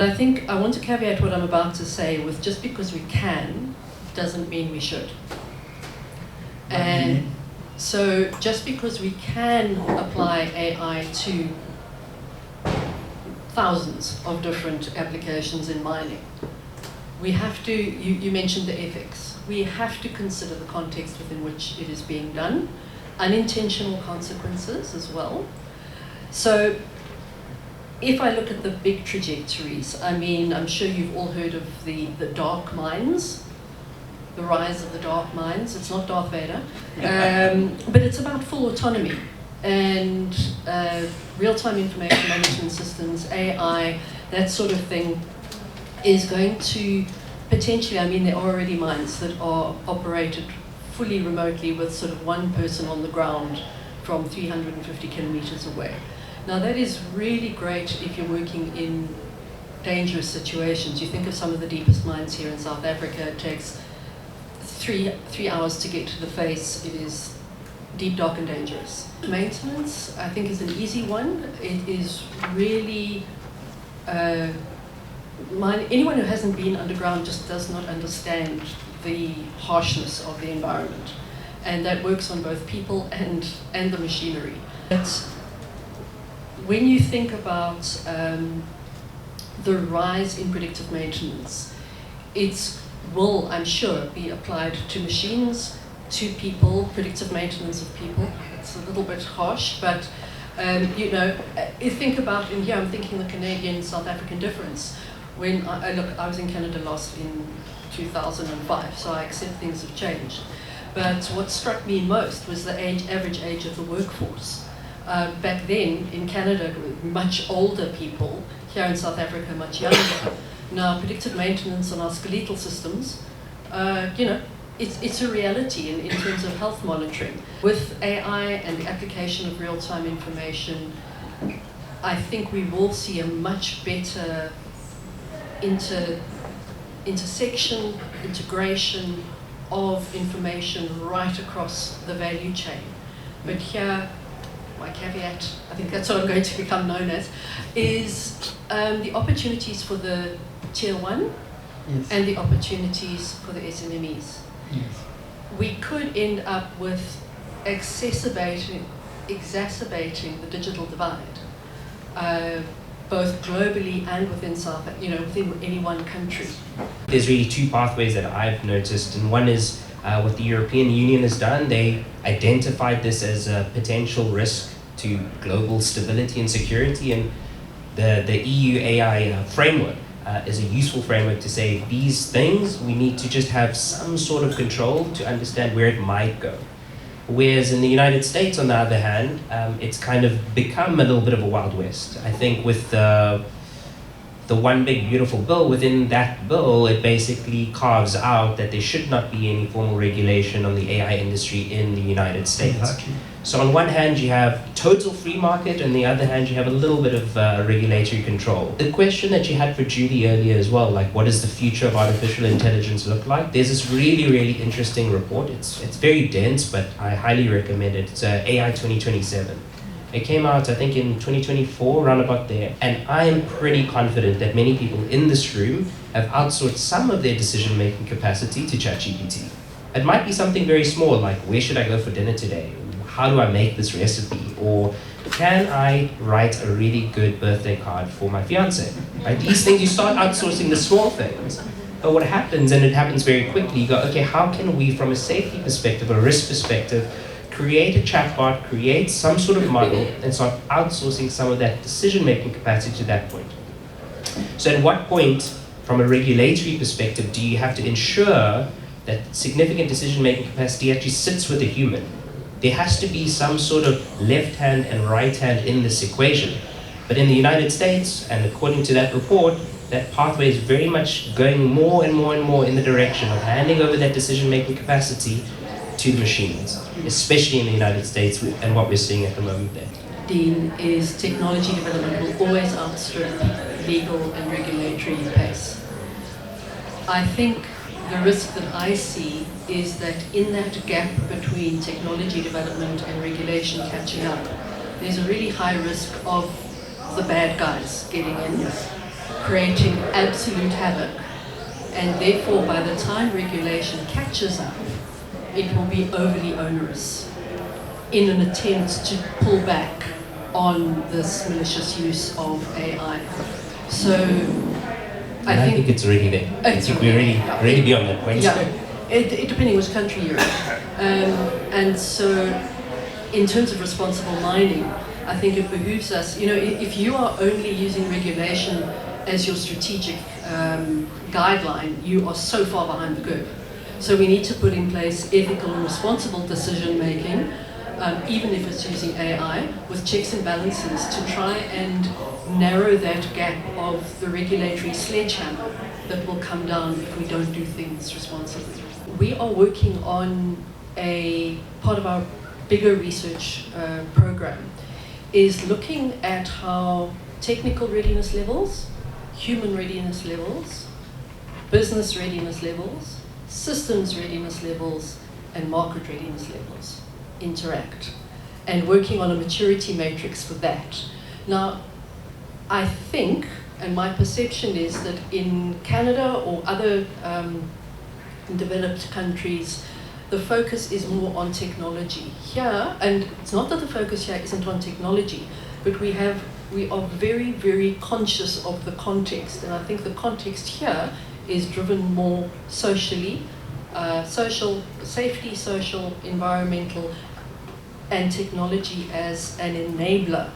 I think I want to caveat what I'm about to say with just because we can doesn't mean we should. And so just because we can apply AI to thousands of different applications in mining, we have to, you mentioned the ethics, we have to consider the context within which it is being done, unintentional consequences as well. So if I look at the big trajectories, I mean, I'm sure you've all heard of the dark mines, the rise of the dark mines. It's not Darth Vader, but it's about full autonomy and real-time information management systems, AI, that sort of thing is going to potentially, I mean, there are already mines that are operated fully remotely with sort of one person on the ground from 350 kilometers away. Now that is really great if you're working in dangerous situations. You think of some of the deepest mines here in South Africa, it takes three hours to get to the face. It is deep, dark and dangerous. Maintenance, I think, is an easy one. It is really, anyone who hasn't been underground just does not understand the harshness of the environment. And that works on both people and the machinery. But when you think about the rise in predictive maintenance, it will, I'm sure, be applied to machines, to people, predictive maintenance of people. It's a little bit harsh, but you know, you think about, in here I'm thinking the Canadian-South African difference. When I was in Canada last in 2005, so I accept things have changed. But what struck me most was the average age of the workforce. Back then, in Canada, much older people, here in South Africa, much younger. Now, predictive maintenance on our skeletal systems, you know, it's a reality in terms of health monitoring. With AI and the application of real-time information, I think we will see a much better intersection, integration of information right across the value chain. But here, my caveat, I think that's what I'm going to become known as, is the opportunities for the tier one, yes, and the opportunities for the SMMEs. Yes. We could end up with exacerbating the digital divide, both globally and within within any one country. There's really two pathways that I've noticed, and one is what the European Union has done. They identified this as a potential risk to global stability and security, and the EU AI framework is a useful framework to say these things we need to just have some sort of control to understand where it might go. Whereas in the United States, on the other hand, it's kind of become a little bit of a Wild West. I think with the one big beautiful bill, within that bill, it basically carves out that there should not be any formal regulation on the AI industry in the United States. Exactly. So on one hand, you have total free market, and on the other hand, you have a little bit of regulatory control. The question that you had for Judy earlier as well, like what does the future of artificial intelligence look like? There's this really, really interesting report. It's very dense, but I highly recommend it. It's AI 2027. It came out, I think, in 2024, around about there. And I am pretty confident that many people in this room have outsourced some of their decision-making capacity to ChatGPT. It might be something very small, like where should I go for dinner today? How do I make this recipe? Or can I write a really good birthday card for my fiance? Right? These things, you start outsourcing the small things. But what happens, and it happens very quickly, you go, okay, how can we, from a safety perspective, a risk perspective, create a chatbot, create some sort of model, and start outsourcing some of that decision-making capacity to that point. So at what point, from a regulatory perspective, do you have to ensure that significant decision-making capacity actually sits with a human? There has to be some sort of left hand and right hand in this equation. But in the United States, and according to that report, that pathway is very much going more and more and more in the direction of handing over that decision-making capacity to machines, especially in the United States, and what we're seeing at the moment there. Dean, is technology development will always outstrip legal and regulatory pace. I think the risk that I see is that in that gap between technology development and regulation catching up, there's a really high risk of the bad guys getting in, creating absolute havoc. And therefore, by the time regulation catches up, it will be overly onerous in an attempt to pull back on this malicious use of AI. So I think it's already there. I think we're already beyond that point. Yeah, it depending which country you're in. And so, in terms of responsible mining, I think it behooves us, if you are only using regulation as your strategic guideline, you are so far behind the curve. So we need to put in place ethical and responsible decision making, even if it's using AI, with checks and balances to try and narrow that gap of the regulatory sledgehammer that will come down if we don't do things responsibly. We are working on a part of our bigger research program is looking at how technical readiness levels, human readiness levels, business readiness levels, systems readiness levels, and market readiness levels interact, and working on a maturity matrix for that. Now, I think, and my perception is that in Canada or other developed countries, the focus is more on technology. Here, and it's not that the focus here isn't on technology, but we are very, very conscious of the context, and I think the context here is driven more socially, social safety, social, environmental, and technology as an enabler,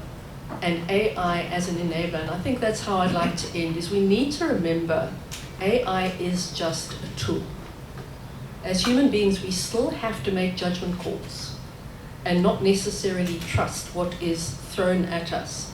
and AI as an enabler. And I think that's how I'd like to end, is we need to remember AI is just a tool. As human beings, we still have to make judgment calls and not necessarily trust what is thrown at us.